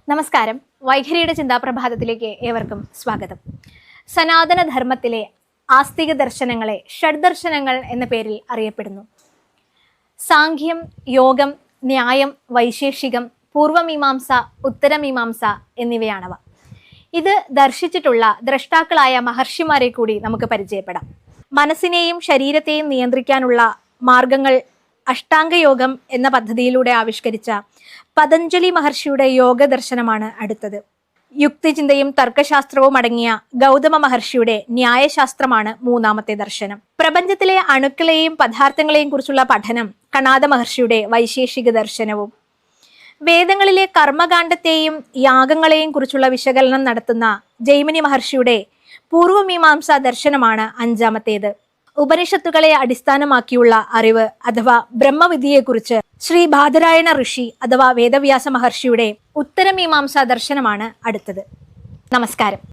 നമസ്കാരം. വൈഖരിയുടെ ചിന്താപ്രഭാതത്തിലേക്ക് ഏവർക്കും സ്വാഗതം. സനാതന ധർമ്മത്തിലെ ആസ്തിക ദർശനങ്ങളെ ഷഡ്ദർശനങ്ങൾ എന്ന പേരിൽ അറിയപ്പെടുന്നു. സാഖ്യം, യോഗം, ന്യായം, വൈശേഷികം, പൂർവമീമാംസ, ഉത്തരമീമാംസ എന്നിവയാണവ. ഇത് ദർശിച്ചിട്ടുള്ള ദ്രഷ്ടാക്കളായ മഹർഷിമാരെ കൂടി നമുക്ക് പരിചയപ്പെടാം. മനസ്സിനെയും ശരീരത്തെയും നിയന്ത്രിക്കാനുള്ള മാർഗങ്ങൾ അഷ്ടാംഗയോഗം എന്ന പദ്ധതിയിലൂടെ ആവിഷ്കരിച്ച പതഞ്ജലി മഹർഷിയുടെ യോഗ ദർശനമാണ് അടുത്തത്. യുക്തിചിന്തയും തർക്കശാസ്ത്രവും അടങ്ങിയ ഗൗതമ മഹർഷിയുടെ ന്യായശാസ്ത്രമാണ് മൂന്നാമത്തെ ദർശനം. പ്രപഞ്ചത്തിലെ അണുക്കളെയും പദാർത്ഥങ്ങളെയും കുറിച്ചുള്ള പഠനം കണാദ മഹർഷിയുടെ വൈശേഷിക ദർശനവും, വേദങ്ങളിലെ കർമ്മകാണ്ഡത്തെയും യാഗങ്ങളെയും കുറിച്ചുള്ള വിശകലനം നടത്തുന്ന ജൈമിനി മഹർഷിയുടെ പൂർവമീമാംസ ദർശനമാണ് അഞ്ചാമത്തേത്. ഉപനിഷത്തുകളെ അടിസ്ഥാനമാക്കിയുള്ള അറിവ് അഥവാ ബ്രഹ്മവിദ്യയെക്കുറിച്ച് ശ്രീ ബാദരായണ ഋഷി അഥവാ വേദവ്യാസ മഹർഷിയുടെ ഉത്തരമീമാംസ ദർശനമാണ് അടുത്തത്. നമസ്കാരം.